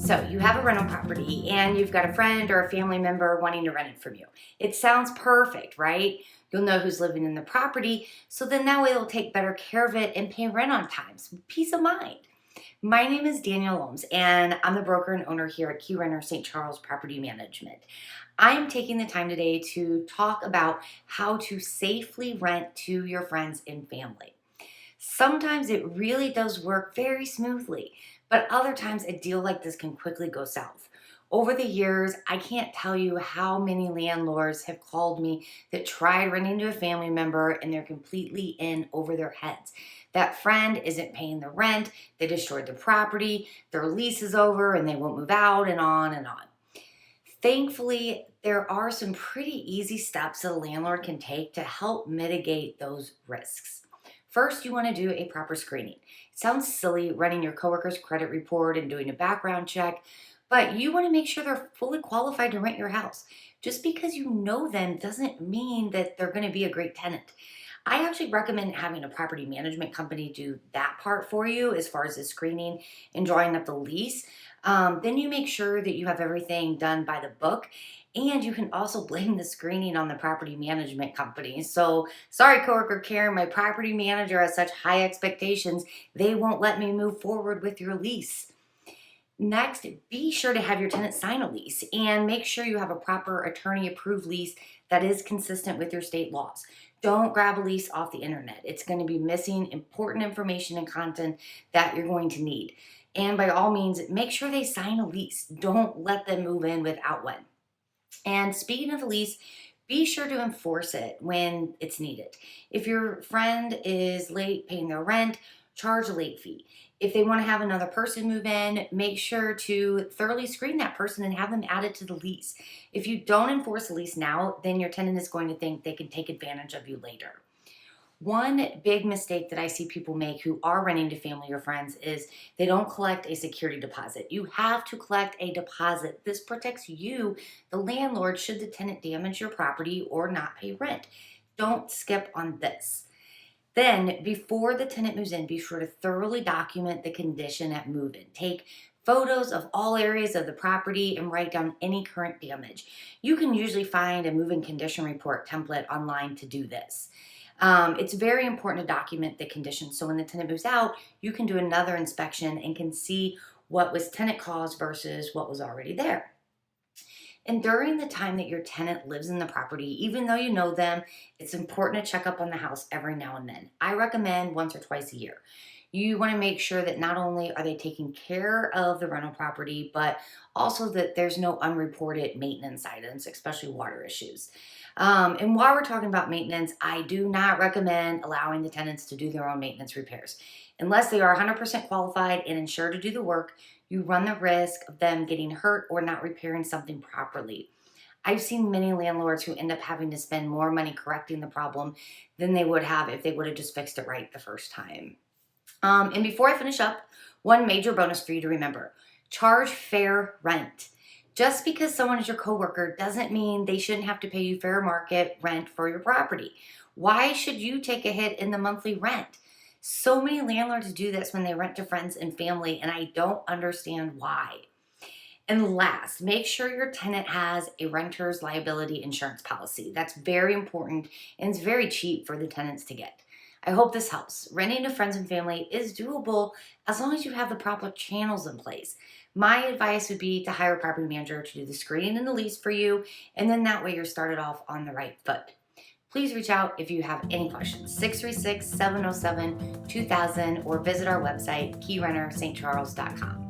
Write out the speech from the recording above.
So you have a rental property and you've got a friend or a family member wanting to rent it from you. It sounds perfect, right? You'll know who's living in the property, so then that way they'll take better care of it and pay rent on time. So peace of mind. My name is Danielle Ohms, and I'm the broker and owner here at Keyrenter St. Charles Property Management. I am taking the time today to talk about how to safely rent to your friends and family. Sometimes it really does work very smoothly, but other times a deal like this can quickly go south. Over the years, I can't tell you how many landlords have called me that tried renting to a family member and they're completely in over their heads. That friend isn't paying the rent, they destroyed the property, their lease is over and they won't move out, and on and on. Thankfully, there are some pretty easy steps that a landlord can take to help mitigate those risks. First, you want to do a proper screening. It sounds silly running your coworker's credit report and doing a background check, but you want to make sure they're fully qualified to rent your house. Just because you know them doesn't mean that they're going to be a great tenant. I actually recommend having a property management company do that part for you as far as the screening and drawing up the lease. Then you make sure that you have everything done by the book, and you can also blame the screening on the property management company. So, sorry, coworker Karen, my property manager has such high expectations, they won't let me move forward with your lease. Next, be sure to have your tenant sign a lease and make sure you have a proper attorney-approved lease that is consistent with your state laws. Don't grab a lease off the internet. It's going to be missing important information and content that you're going to need. And by all means, make sure they sign a lease. Don't let them move in without one. And speaking of a lease, be sure to enforce it when it's needed. If your friend is late paying their rent, charge a late fee. If they want to have another person move in, make sure to thoroughly screen that person and have them added to the lease. If you don't enforce the lease now, then your tenant is going to think they can take advantage of you later. One big mistake that I see people make who are renting to family or friends is they don't collect a security deposit. You have to collect a deposit. This protects you, the landlord, should the tenant damage your property or not pay rent. Don't skip on this. Then, before the tenant moves in, be sure to thoroughly document the condition at move-in. Take photos of all areas of the property and write down any current damage. You can usually find a move-in condition report template online to do this. It's very important to document the condition so when the tenant moves out, you can do another inspection and can see what was tenant caused versus what was already there. And during the time that your tenant lives in the property, even though you know them, it's important to check up on the house every now and then. I recommend once or twice a year. You want to make sure that not only are they taking care of the rental property, but also that there's no unreported maintenance items, especially water issues. And while we're talking about maintenance, I do not recommend allowing the tenants to do their own maintenance repairs. Unless they are 100% qualified and insured to do the work, you run the risk of them getting hurt or not repairing something properly. I've seen many landlords who end up having to spend more money correcting the problem than they would have if they would have just fixed it right the first time. And before I finish up, one major bonus for you to remember: charge fair rent. Just because someone is your coworker doesn't mean they shouldn't have to pay you fair market rent for your property. Why should you take a hit in the monthly rent? So many landlords do this when they rent to friends and family, and I don't understand why. And last, make sure your tenant has a renter's liability insurance policy. That's very important, and it's very cheap for the tenants to get. I hope this helps. Renting to friends and family is doable as long as you have the proper channels in place. My advice would be to hire a property manager to do the screening and the lease for you, and then that way you're started off on the right foot. Please reach out if you have any questions, 636-707-2000, or visit our website, KeyrenterStCharles.com.